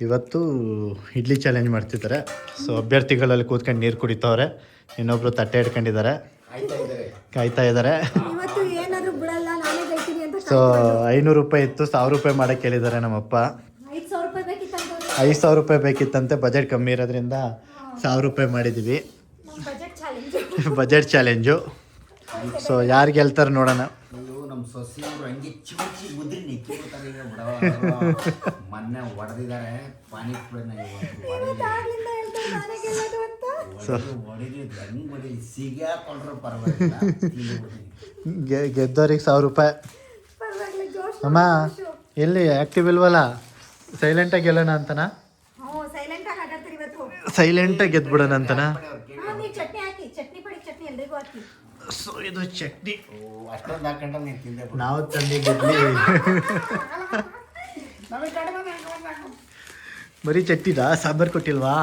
ಇವತ್ತು ಇಡ್ಲಿ ಚಾಲೆಂಜ್ ಮಾಡ್ತಿದ್ದಾರೆ. ಸೊ ಅಭ್ಯರ್ಥಿಗಳಲ್ಲಿ ಕೂತ್ಕೊಂಡು ನೀರು ಕುಡಿತವ್ರೆ, ಇನ್ನೊಬ್ರು ತಟ್ಟೆ ಹಿಡ್ಕೊಂಡಿದ್ದಾರೆ, ಕಾಯ್ತಾ ಇದ್ದಾರೆ. ಸೊ 500 ರೂಪಾಯಿ ಇತ್ತು, 1000 ರೂಪಾಯಿ ಮಾಡೋಕ್ಕೆ ಹೇಳಿದ್ದಾರೆ ನಮ್ಮಪ್ಪ. 5,000 ರೂಪಾಯಿ ಬೇಕಿತ್ತಂತೆ, ಬಜೆಟ್ ಕಮ್ಮಿ ಇರೋದ್ರಿಂದ 1000 ರೂಪಾಯಿ ಮಾಡಿದ್ದೀವಿ. Budget challenge. ಸೊ ಯಾರು ಗೆಲ್ತಾರೆ ನೋಡೋಣ. ಮೊನ್ನೆ ಹೊಡೆದಿದ್ದಾರೆ ಪಾನಿಪುರಿನ ಸಿಗಾಕೊಂಡ್ರು ಪರವಾಗಿಲ್ಲ. ಗೆದ್ದವ್ರಿಗೆ 1000 ರೂಪಾಯಿ. ಅಮ್ಮ ಎಲ್ಲಿ ಆ್ಯಕ್ಟಿವ್ ಇಲ್ವಲ್ಲ, ಸೈಲೆಂಟಾಗಿ ಗೆಲ್ಲೋಣ ಅಂತನಾ? ಸೈಲೆಂಟಾಗಿ ಗೆದ್ಬಿಡೋಣ ಅಂತನಾ? ಸೊ ಇದು ಚಟ್ನಿ ಅಷ್ಟೊಂದು ಹಾಕೊಂಡ ನೀನು ತಿಂದೆ. ನಾವು ತಂದಿದ್ವಿ ಬರೀ ಚಟ್ನಿದಾ, ಸಾಂಬಾರು ಕೊಟ್ಟಿಲ್ವಾ?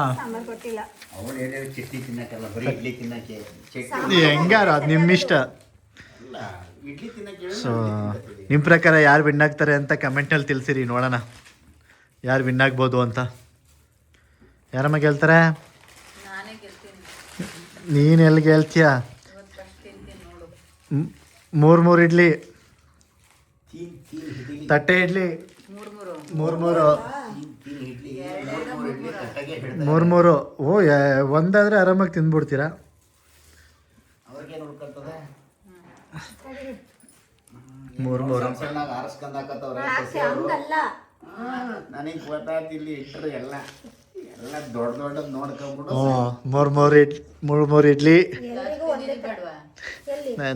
ಅವಳು ಹೇಳಿದ್ರೆ ಚಟ್ನಿ ತಿನ್ನಕ್ಕಲ್ಲ, ಬರೀ ಇಡ್ಲಿ ತಿನ್ನಕ್ಕೆ. ಚಟ್ನಿ ಹೆಂಗಾರು ಅದು ನಿಮ್ಮ ಇಷ್ಟ. ಇಡ್ಲಿ ತಿನ್ನಕ್ಕೆ. ಸೊ ನಿಮ್ಮ ಪ್ರಕಾರ ಯಾರು ವಿನ್ ಆಗ್ತಾರೆ ಅಂತ ಕಮೆಂಟಲ್ಲಿ ತಿಳಿಸಿರಿ, ನೋಡೋಣ ಯಾರು ವಿನ್ ಆಗ್ಬೋದು ಅಂತ. ಯಾರಮ್ಮ ಗೆಲ್ತಾರೆ? ನೀನು ಎಲ್ಲಿ ಗೆಲ್ತೀಯ? 3 ಇಡ್ಲಿ, ತಟ್ಟೆ ಇಡ್ಲಿ 3. ಓ ಒಂದಾದ್ರೆ ಆರಾಮಾಗಿ ತಿಂದ್ಬಿಡ್ತೀರಾ? ಅವ್ರಿಗೇನು ಉಳ್ಕೊಳ್ತದೆ? 3 ಸಣ್ಣಾಗ ಆರಿಸ್ಕೊಂಡ್ ಹಾಕತ್ತವ್ರೆ. ನನಗೆ ಗೊತ್ತಾಗ್ತಿಲ್ಲಿ ಇಟ್ಟರು ಎಲ್ಲ ದೊಡ್ಡ ನೋಡ್ಕೊಂಡ್ಬಿಡು. 3 ಇಡ್ಲಿ.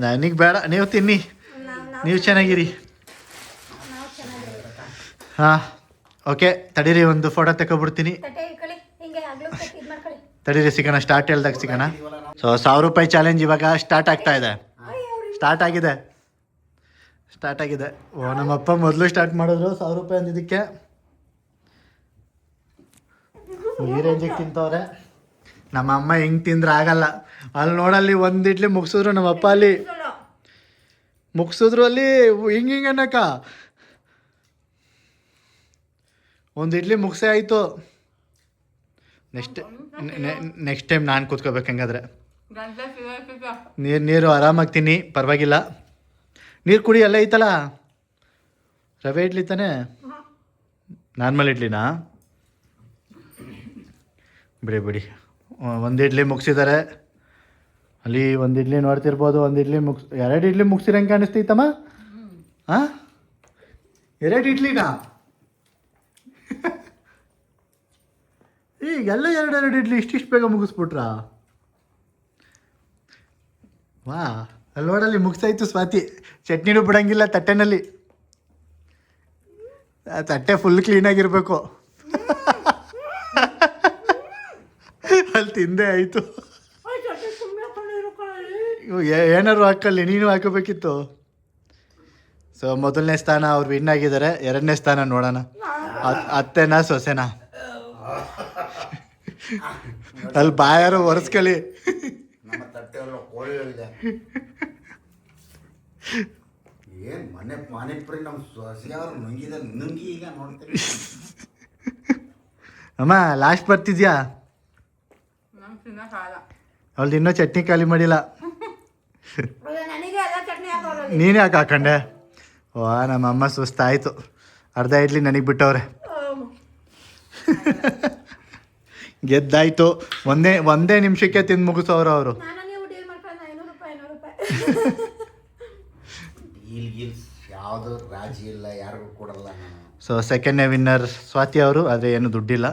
ನನಗೆ ಬೇಡ, ನೀವು ತಿನ್ನಿ, ನೀವು ಚೆನ್ನಾಗಿರಿ. ಹಾಂ ಓಕೆ, ತಡೀರಿ ಒಂದು ಫೋಟೋ ತಗೊಬಿಡ್ತೀನಿ. ತಡೀರಿ, ಸಿಗೋಣ ಸ್ಟಾರ್ಟ್ ಹೇಳ್ದಾಗ ಸಿಗೋಣ. ಸೊ 1000 ರೂಪಾಯಿ ಚಾಲೆಂಜ್ ಇವಾಗ ಸ್ಟಾರ್ಟ್ ಆಗ್ತಾ ಇದೆ. ಸ್ಟಾರ್ಟ್ ಆಗಿದೆ. ಓ ನಮ್ಮಪ್ಪ ಮೊದಲು ಸ್ಟಾರ್ಟ್ ಮಾಡಿದ್ರು 1000 ರೂಪಾಯಿ ಅಂದಿದ್ದಕ್ಕೆ. ಈ ರೇಂಜಿಗೆ ತಿಂತವ್ರೆ. ನಮ್ಮ ಅಮ್ಮ ಹೆಂಗೆ ತಿಂದ್ರೆ ಆಗಲ್ಲ. ಅಲ್ಲಿ ನೋಡಲ್ಲಿ 1 ಇಡ್ಲಿ ಮುಗಿಸಿದ್ರು, ನಮ್ಮಪ್ಪ ಅಲ್ಲಿ ಮುಗಿಸಿದ್ರು, ಅಲ್ಲಿ ಹಿಂಗೆ ಅನ್ನಕ್ಕ 1 ಇಡ್ಲಿ ಮುಗಿಸೇ ಆಯಿತು. ನೆಕ್ಸ್ಟ್ ಟೈಮ್ ನಾನು ಕೂತ್ಕೋಬೇಕು. ಹಂಗಾದ್ರೆ ನೀರು ಆರಾಮಾಗಿ ತಿನ್ನಿ, ಪರವಾಗಿಲ್ಲ. ನೀರು ಕುಡಿ, ಎಲ್ಲ ಐತಲ್ಲ. ರವೆ ಇಡ್ಲಿ ತಾನೇ? ನಾರ್ಮಲ್ ಇಡ್ಲಿನಾ? ಬಿಡಿ 1 ಇಡ್ಲಿ ಮುಗಿಸಿದ್ದಾರೆ. ಅಲ್ಲಿ 1 ಇಡ್ಲಿ ನೋಡ್ತಿರ್ಬೋದು. 1 ಇಡ್ಲಿ 2 ಇಡ್ಲಿ ಮುಗಿಸಿರಂಗೆ ಕಾಣಿಸ್ತೈತಮ್ಮ. ಹಾಂ 2 ಇಡ್ಲಿನಾ? ಈಗೆಲ್ಲ 2 ಇಡ್ಲಿ ಇಷ್ಟಿಷ್ಟು ಬೇಗ ಮುಗಿಸ್ಬಿಟ್ರಾ? ವಾ, ಅಲ್ಲಿ ನೋಡಲ್ಲಿ ಮುಗಿಸಾಯ್ತು ಸ್ವಾತಿ. ಚಟ್ನಿನೂ ಬಿಡಂಗಿಲ್ಲ ತಟ್ಟೆನಲ್ಲಿ. ಆ ತಟ್ಟೆ ಫುಲ್ ಕ್ಲೀನಾಗಿರ್ಬೇಕು. ಅಲ್ಲಿ ತಿಂದೇ ಆಯಿತು. ಏನಾದ್ರು ಹಾಕಲ್ಲಿ, ನೀನು ಹಾಕೋಬೇಕಿತ್ತು. ಸೊ ಮೊದಲನೇ ಸ್ಥಾನ ಅವ್ರು ವಿನ್ ಆಗಿದ್ದಾರೆ. 2ನೇ ಸ್ಥಾನ ನೋಡೋಣ, ಅತ್ತೆನಾ ಸೊಸೆನಾ? ಅಲ್ಲಿ ಬಾಯಾರು ಒರೆಸ್ಕೊಳ್ಳಿ. ನಮ್ಮ ತಟ್ಟೆಯಲ್ಲ ಕೋಳಿ ಇದೆ. ಏನು ಮನೆ ಪಾನಿಪುರಿ ನಮ್ಮ ಸೊಸೆಯವರು ನುಂಗಿ ಈಗ ನೋಡ್ತೀವಿ. ಅಮ್ಮ ಲಾಸ್ಟ್ ಬರ್ತಿದ್ಯಾ? ಅವಳ್ದು ಇನ್ನೂ ಚಟ್ನಿ ಖಾಲಿ ಮಾಡಿಲ್ಲ. ನೀನು ಯಾಕೆ ಹಾಕೊಂಡೆ? ವಾ ನಮ್ಮಮ್ಮ ಸುಸ್ತಾಯಿತು. ಅರ್ಧ ಇಡ್ಲಿ ನನಗೆ ಬಿಟ್ಟವ್ರೆ. ಗೆದ್ದಾಯ್ತು. ಒಂದೇ ನಿಮಿಷಕ್ಕೆ ತಿಂದು ಮುಗಿಸೋರು ಅವರು. ಯಾವುದು ರಾಜಿ ಇಲ್ಲ, ಯಾರಿಗೂ ಕೊಡಲ್ಲ. ಸೊ ಸೆಕೆಂಡ್ನೇ ವಿನ್ನರ್ ಸ್ವಾತಿ ಅವರು. ಆದರೆ ಏನು ದುಡ್ಡಿಲ್ಲ.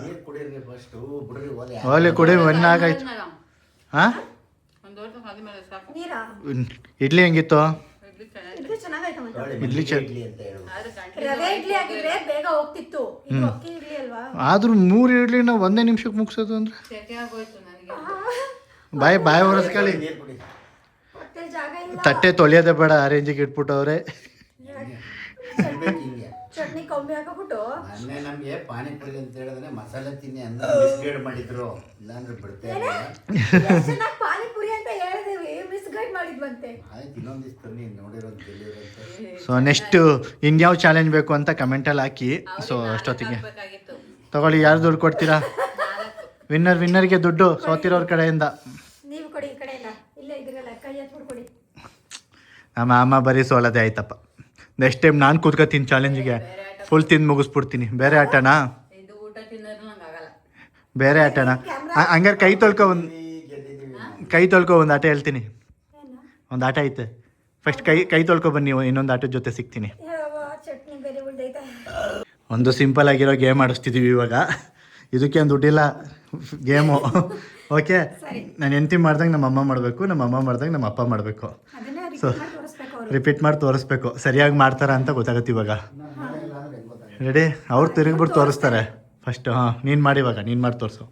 ಓಲಿ ಕುಡಿ, 1 ಆಗಾಯ್ತು. ಹಾಂ ಇಡ್ಲಿ ಹೆಂಗಿತ್ತು? ಇಡ್ಲಿ ಆದ್ರೂ 3 ಇಡ್ಲಿನ 1 ನಿಮಿಷಕ್ಕೆ ಮುಗಿಸೋದು ಅಂದ್ರೆ ಬಾಯಿ ಒರೆಸ್ಕೊಳ್ಳಿ. ತಟ್ಟೆ ತೊಳೆಯೋದೇ ಬೇಡ, ಆ ರೇಂಜಿಗೆ ಇಟ್ಬಿಟ್ಟವ್ರೆ. ಚಟ್ನಿ ಕಮ್ಮಿ ಹಾಕಬಿಟ್ಟು ಮೊನ್ನೆ ನಮಗೆ ಪಾನಿಪುರಿ ಅಂತ ಹೇಳಿದ್ರೆ ಮಸಾಲೆ ತಿನ್ನಿ ಅಂದ್ರೆ ಮಿಸ್ಗೈಡ್ ಮಾಡಿದ್ರು. ಇಲ್ಲಾಂದ್ರೆ ಬಿಡ್ತೇವೆ. ಪಾನಿಪುರಿ ಅಂತ ಹೇಳಿದ್ವಿ, ಮಿಸ್ಗೈಡ್ ಮಾಡಿದ್ವಂತೆ. ಆಯ್ತು, ಇನ್ನೊಂದು ದಿವಸ ತನ್ನಿ ನೋಡಿರೋದು ಗೆಲ್ಲಿರೋಂತೆ. ಸೊ ನೆಕ್ಸ್ಟ್ ಇನ್ಯಾವ ಚಾಲೆಂಜ್ ಬೇಕು ಅಂತ ಕಮೆಂಟಲ್ಲಿ ಹಾಕಿ. ಸೊ ಅಷ್ಟೊತ್ತಿಗೆ ತಗೊಳ್ಳಿ, ಯಾರು ದುಡ್ಡು ಕೊಡ್ತೀರಾ? ವಿನ್ನರ್ಗೆ ದುಡ್ಡು ಸೋತಿರೋರ ಕಡೆಯಿಂದ. ನೀವು ಕೊಡಿ ಈ ಕಡೆಯಿಂದ. ಇಲ್ಲೇ ಇದ್ರಲ್ಲ, ಕೈ ಹತ್ಬಿಟ್ಟು ಕೊಡಿ. ನಮ್ಮ ಅಮ್ಮ ಬರೀ ಸೋಲೋದೇ ಆಯ್ತಪ್ಪ. ನೆಕ್ಸ್ಟ್ ಟೈಮ್ ನಾನು ಕೂತ್ಕೊತೀನಿ ಚಾಲೆಂಜಿಗೆ, ಫುಲ್ ತಿಂದು ಮುಗಿಸ್ಬಿಡ್ತೀನಿ. ಬೇರೆ ಆಟನಾ? ಇದು ಊಟ ತಿನ್ನೋದು ನಂಗೆ ಆಗಲ್ಲ. ಬೇರೆ ಆಟನಾ? ಹಂಗಾರೆ ಕೈ ತೊಳ್ಕೊ ಒಂದು ಆಟ ಹೇಳ್ತೀನಿ. ಒಂದು ಆಟ ಐತೆ, ಫಸ್ಟ್ ಕೈ ತೊಳ್ಕೊ ಬನ್ನಿ, ಇನ್ನೊಂದು ಆಟದ ಜೊತೆ ಸಿಗ್ತೀನಿ. ಚಟ್ನಿ ಬೇರೆ ಉಳ್ದೈತೆ. ಒಂದು ಸಿಂಪಲ್ ಆಗಿರೋ ಗೇಮ್ ಆಡಿಸ್ತಿದ್ದೀವಿ ಇವಾಗ. ಇದಕ್ಕೇನು ದುಡ್ಡಿಲ್ಲ, ಗೇಮು. ಓಕೆ, ನಾನು ಹೆಂಡ್ತಿ ಮಾಡ್ದಂಗೆ ನಮ್ಮ ಅಮ್ಮ ಮಾಡಬೇಕು, ನಮ್ಮ ಅಮ್ಮ ಮಾಡ್ದಂಗೆ ನಮ್ಮ ಅಪ್ಪ ಮಾಡಬೇಕು. ಅದನ್ನ ಸೊ ತೋರಿಸ್ಬೇಕು ಅವ್ರು. ರಿಪೀಟ್ ಮಾಡಿ ತೋರಿಸ್ಬೇಕು, ಸರಿಯಾಗಿ ಮಾಡ್ತಾರ ಅಂತ ಗೊತ್ತಾಗುತ್ತೆ ಇವಾಗ. ರೆಡಿ? ಅವ್ರು ತಿರುಗ್ಬಿಟ್ಟು ತೋರಿಸ್ತಾರೆ ಫಸ್ಟ್. ಹಾಂ, ನೀನು ಮಾಡಿ, ಇವಾಗ ನೀನು ಮಾಡಿ ತೋರಿಸು.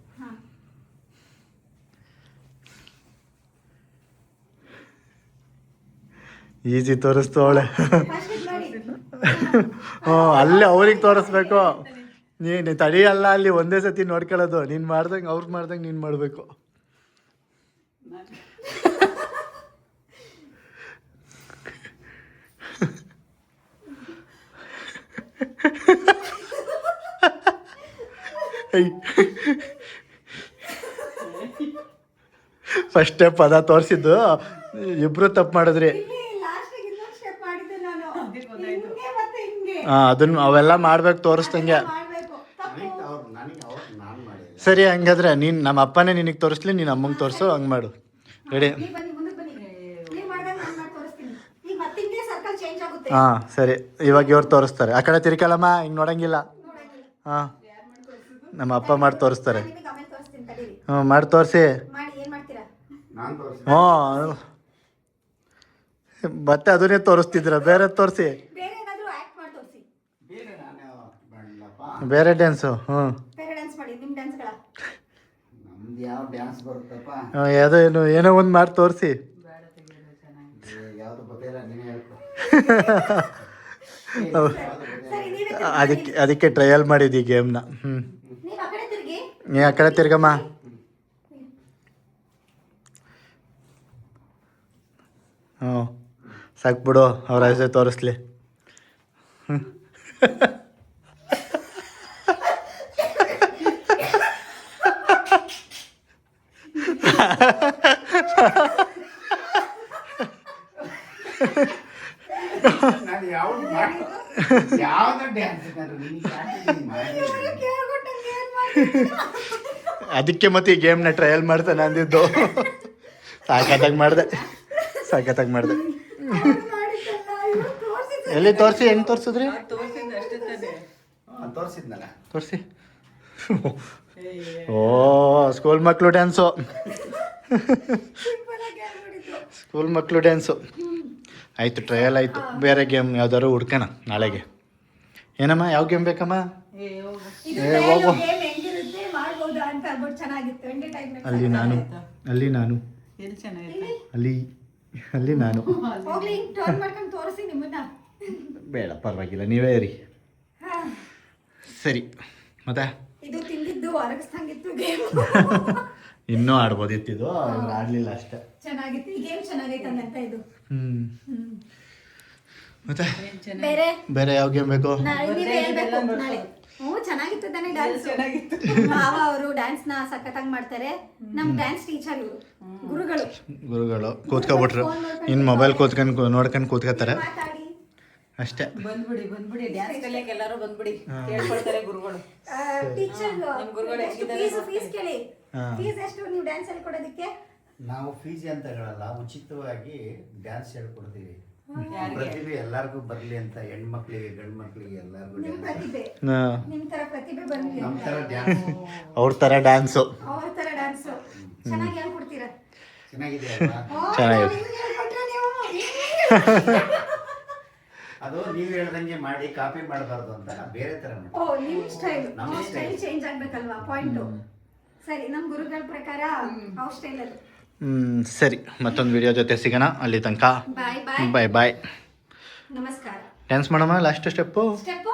ಈಸಿ ತೋರಿಸ್ತವಳೆ. ಫಸ್ಟ್ ಇದ್ ಮಾಡಿ. ಹ್ಞೂ, ಅಲ್ಲೇ ಅವ್ರಿಗೆ ತೋರಿಸ್ಬೇಕು. ನೀನು ತಡಿಯಲ್ಲ, ಅಲ್ಲಿ ಒಂದೇ ಸತಿ ನೋಡ್ಕೊಳ್ಳೋದು. ನೀನು ಮಾಡ್ದಂಗೆ ಅವ್ರಿಗೆ ಮಾಡ್ದಂಗೆ ನೀನು ಮಾಡಬೇಕು. ಫಸ್ಟ್ ಸ್ಟೆಪ್ ಅದ ತೋರಿಸಿದ್ದು, ಇಬ್ರು ತಪ್ಪು ಮಾಡಿದ್ರಿ. ಇಲ್ಲಿ ಲಾಸ್ಟಿಗೆ ಇನ್ನೊಂದು ಸ್ಟೆಪ್ ಮಾಡಿದ್ದೆ ನಾನು. ಹಿಂಗೆ ಮತ್ತೆ ಹಿಂಗೆ ಅದನ್ನ ಅವೆಲ್ಲ ಮಾಡ್ಬೇಕು ತೋರಿಸ್ದಂಗೆ. ಮಾಡ್ಬೇಕು. ತಪ್ಪು. ನಾನು ಮಾಡಿದೆ. ಸರಿ, ಹಂಗಾದ್ರೆ ನೀನು ನಮ್ಮ ಅಪ್ಪನೇ ನಿನಗೆ ತೋರಿಸ್ಲಿ, ನೀನು ಅಮ್ಮಂಗೆ ತೋರಿಸು, ಹಂಗೆ ಮಾಡು. ರೆಡಿ? ನೀವು ಬನ್ನಿ, ಮುಂದಕ್ಕೆ ಬನ್ನಿ. ನೀವು ಮಾಡ್ದಾಗ ನಾನು ಮಾಡಿ ತೋರಿಸ್ತೀನಿ. ಈಗ ಮತ್ತೆ ಹಿಂಗೆ ಸರ್ಕಲ್ ಚೇಂಜ್ ಆಗುತ್ತೆ. ಹಾಂ ಸರಿ, ಇವಾಗ ಇವ್ರು ತೋರಿಸ್ತಾರೆ. ಆ ಕಡೆ ತಿರ್ಕಲ್ಲಮ್ಮ, ಹಿಂಗೆ ನೋಡಂಗಿಲ್ಲ. ನೋಡಂಗಿಲ್ಲ. ಹಾಂ, ನಮ್ಮ ಅಪ್ಪ ಮಾಡಿ ತೋರಿಸ್ತಾರೆ. ನಾನು ನಿಮಗೆ ಆಮೇಲೆ ತೋರಿಸ್ತೀನಿ, ತಡೀರಿ. ಹ್ಞೂ, ಮಾಡಿ ತೋರಿಸಿ. ಮಾಡಿ ಏನು ಮಾಡ್ತೀರಾ? ನಾನು ತೋರಿಸಿ. ಹ್ಞೂ, ಮತ್ತೆ ಅದನ್ನೇ ತೋರಿಸ್ತಿದ್ರ, ಬೇರೆ ತೋರಿಸಿ. ಬೇರೆ ಏನಾದರೂ ಆ್ಯಕ್ಟ್ ಮಾಡಿ ತೋರಿಸಿ. ಬೇರೆ ನಾನೇ ಮಾಡಲಪ್ಪ. ಬೇರೆ ಡ್ಯಾನ್ಸು. ಹ್ಞೂ, ಬೇರೆ ಡ್ಯಾನ್ಸ್ ಮಾಡಿ, ನಿಮ್ಮ ಡ್ಯಾನ್ಸ್ಗಳ. ನಮ್ದು ಯಾವ ಡ್ಯಾನ್ಸ್ ಬರುತ್ತಪ್ಪ? ಏನೋ ಒಂದು ಮಾಡಿ ತೋರಿಸಿ. ಬೇಡ ತೆಗಿಯೋದು ಚೆನ್ನಾಗಿ. ಯಾವುದು ಗೊತ್ತಿಲ್ಲ, ನೀನೇ ಹೇಳ್ಕೊ. ಸರಿ, ನೀವೇ ಅದಕ್ಕೆ ಟ್ರಯಲ್ ಮಾಡಿದ್ವಿ ಗೇಮ್ನ. ಹ್ಞೂ, ನೀವು ಆ ಕಡೆ ತಿರುಗಿ. ನೀ ಆ ಕಡೆ ತಿರ್ಗಮ್ಮ. ಹ್ಞೂ, ಸಾಕು ಬಿಡು, ಅವ್ರ ಹೆಸರು ತೋರಿಸ್ಲಿ. ನಾನು ಯಾವ್ದು ಯಾವ್ದು ಡ್ಯಾನ್ಸ್ ಮಾಡಿ ಕೇಳ್ಬಿಟ್ಟಂಗೆ ಏನ್ ಮಾಡ್ತೀರಾ? ಅದಕ್ಕೆ ಮತ್ತೆ ಈ ಗೇಮ್ನ ಟ್ರಯಲ್ ಮಾಡ್ತಾನೆ ಅಂದಿದ್ದು. ಸಾಕತ್ತಾಗಿ ಮಾಡಿದೆ. ಅವ್ರು ಮಾಡಿದ್ದಲ್ಲ, ಇವ್ರು ತೋರ್ಸಿದ್ದು. ಎಲ್ಲಿ ತೋರಿಸಿ, ಹೆಂಗೆ ತೋರಿಸಿದ್ರಿ? ತೋರಿಸಿದ್ದು ಅಷ್ಟೇ ತಾನೆ. ತೋರಿಸಿದ್ನಲ್ಲ. ತೋರಿಸಿ. ಓ, ಸ್ಕೂಲ್ ಮಕ್ಕಳು ಡ್ಯಾನ್ಸು. ಸಿಂಪಲ್ ಆಗಿ ಹೇಳ್ಬಿಟ್ಟಿದ್ದು. ಸ್ಕೂಲ್ ಮಕ್ಕಳು ಡ್ಯಾನ್ಸು ಆಯಿತು, ಟ್ರಯಲ್ ಆಯಿತು. ಬೇರೆ ಗೇಮ್ ಯಾವ್ದಾದ್ರು ಹುಡ್ಕೋಣ ನಾಳೆಗೆ. ಏನಮ್ಮ, ಯಾವ ಗೇಮ್ ಬೇಕಮ್ಮ? ಇದು ಏ, ಹೋಗು. game ಹೆಂಗಿರುತ್ತೆ ಮಾಡ್ಬೋದಾ ಅಂತ ಅಂದ್ಬಿಟ್ಟು ಚೆನ್ನಾಗಿತ್ತು. ಎಂಟರ್ಟೈನ್ಮೆಂಟ್. ಅಲ್ಲಿ ನಾನು, ಎಲ್ಲಿ ಚೆನ್ನಾಗಿತ್ತು? ಅಲ್ಲಿ ನಾನು. ಹೋಗ್ಲಿ, ಟರ್ನ್ ಮಾಡ್ಕೊಂಡು ತೋರಿಸಿ ನಿಮ್ಮನ್ನ. ಬೇಡ, ಪರವಾಗಿಲ್ಲ, ನೀವೇ ಇರಿ. ಹಾ, ಸರಿ, ಮತ್ತೆ ಇದು ತಿಂದಿದ್ದು ಅರಗಿಸ್ದಂಗಿತ್ತು ಗೇಮ್. ಇನ್ನೂ ಆಡ್ಬೋದಿತ್ತಿದು, ಇವ್ರು ಆಡಲಿಲ್ಲ ಅಷ್ಟೇ. ಚೆನ್ನಾಗಿತ್ತು ಈ ಗೇಮ್, ಚೆನ್ನಾಗೈತೆ ಅಂತ ಇದು. ಮತ್ತೆ ಬೇರೆ ಬೇರೆ ಯಾವ ಗೇಮ್ ಬೇಕು? ನೀವೇ ಹೇಳ್ಬೇಕು ನಾಳೆ. ಚೆನ್ನಾಗಿತ್ತು ತಾನೇ ಡ್ಯಾನ್ಸ್. ಮಾವ ಅವರು ಡ್ಯಾನ್ಸ್ ನ ಸಖತ್ತಾಗಿ ಮಾಡ್ತಾರೆ. ನಮ್ ಡ್ಯಾನ್ಸ್ ಟೀಚರ್ ಇವರು, ಗುರುಗಳು ಕೂತ್ಕೊಬಿಟ್ರು. ಇನ್ನು ಮೊಬೈಲ್ ನೋಡ್ಕೊಂಡು ಕೂತ್ಕೋತಾರೆ ಮಾತಾಡಿ ಅಷ್ಟೇ. ಬಂದ್ಬಿಡಿ ಡ್ಯಾನ್ಸ್ ಕಲಿಯಕ್ಕೆ ಎಲ್ಲರೂ ಬಂದ್ಬಿಡಿ, ಹೇಳ್ಕೊಡ್ತಾರೆ ಗುರುಗಳು. ಟೀಚರ್ ನಿಮ್ ಗುರುಗಳು ಹೆಂಗಿದ್ದಾರೆ? ಫೀಸ್ ಕೇಳಿ. ಫೀಸ್ ಎಷ್ಟು ನೀವು ಡ್ಯಾನ್ಸ್ ಅಲ್ಲಿ ಕೊಡೋದಕ್ಕೆ? ನಾವು ಫೀಸ್ ಅಂತ ಹೇಳಲ್ಲ, ಉಚಿತವಾಗಿ ಡ್ಯಾನ್ಸ್ ಹೇಳ್ಕೊಡ್ತೀವಿ. ಪ್ರತಿಭೆ ಎಲ್ಲರಿಗೂ ಬರ್ಲಿ ಅಂತ, ಹೆಣ್ಮಕ್ಳಿಗೆ ಗಂಡು ಮಕ್ಳಿಗೆ ಎಲ್ಲರಿಗೂ ನಿಮ್ ಪ್ರತಿಭೆ, ನಿಮ್ ತರ ಪ್ರತಿಭೆ ಬರ್ಲಿ ನಮ್ಮ ಅಂತ. ಥರ ಡ್ಯಾನ್ಸ್ ಅವ್ರ ಥರ ಡ್ಯಾನ್ಸು ಅವ್ರ ತರ ಡ್ಯಾನ್ಸ್ ಚೆನ್ನಾಗಿ ಹೇಳ್ಕೊಡ್ತೀರಾ. ಚೆನ್ನಾಗಿದೆ ಅಲ್ವಾ? ಚೆನ್ನಾಗಿದೆ. ನಿಮ್ಗೆ ಹೇಳ್ಕೊಟ್ರಾ ನೀವು? ಅದು ನೀವು ಹೇಳ್ದಂಗೆ ಮಾಡಿ ಕಾಪಿ ಮಾಡಬಾರ್ದು ಅಂತ ನಾವು ಬೇರೆ ಥರ ಮಾಡಿ. ಓ, ನಿಮ್ ಸ್ಟೈಲ್, ನಮ್ಮ ನಮ್ಮ style. ಸ್ಟೈಲ್ ಚೇಂಜ್ ಆಗ್ಬೇಕಲ್ವಾ? ಪಾಯಿಂಟ್. ಸರಿ, ನಮ್ ಗುರುಗಳ ಪ್ರಕಾರ ಅವ್ರ ಸ್ಟೈಲ್ ಅಲ್ಲಿ. ಸರಿ, ಮತ್ತೊಂದು ವಿಡಿಯೋ ಜೊತೆ ಸಿಗೋಣ. ಅಲ್ಲಿ ತನಕ ಬಾಯ್ ಬಾಯ್. ಬಾಯ್ ಬಾಯ್. ನಮಸ್ಕಾರ. ಡ್ಯಾನ್ಸ್ ಮಾಡಮ್ಮ, ಲಾಸ್ಟ್ ಸ್ಟೆಪ್ಪು. ಸ್ಟೆಪ್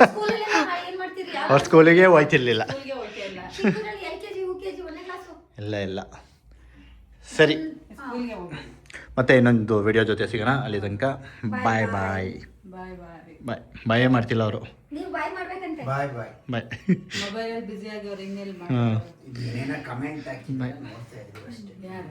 ಸ್ಕೂಲಲ್ಲಿ ಏನ್ ಮಾಡ್ತೀರಿ? ಅವ್ರ ಸ್ಕೂಲಿಗೆ ಹೋಯ್ತಿರ್ಲಿಲ್ಲ. ಸ್ಕೂಲ್ಗೆ ಹೋಗ್ತಾ ಇಲ್ಲ, ಚಿಕ್ಕದ್ರಲ್ಲಿ LKG UKG 1ನೇ ಕ್ಲಾಸು. ಇಲ್ಲ. ಸರಿ, ಸ್ಕೂಲ್ಗೆ ಹೋಗಿ. ಮತ್ತೆ ಇನ್ನೊಂದು ವಿಡಿಯೋ ಜೊತೆ ಸಿಗೋಣ. ಅಲ್ಲಿ ತನಕ ಬಾಯ್ ಬಾಯ್ ಬಾಯ್ ಬಾಯ್. ಬಾಯ್. ಬಾಯೇ ಮಾಡ್ತಿಲ್ಲ ಅವರು. ನೀವು ಬಾಯ್ ಮಾಡ್ಬೇಕಂತೆ. ಬಾಯ್ ಬಾಯ್. ಬಾಯ್. ಮೊಬೈಲ್ ಬಿಸಿ ಆಗಿ ಅವ್ರು ಹಿಂಗೆಲ್ಲಿ ಹಾಂ ಮಾಡ್ತಾರೆ ಏನೇನ ಕಮೆಂಟ್ ಹಾಕಿ ನೋಡ್ತಾ ಇದ್ದೀವಿ ಅಷ್ಟೇ. ಯಾರು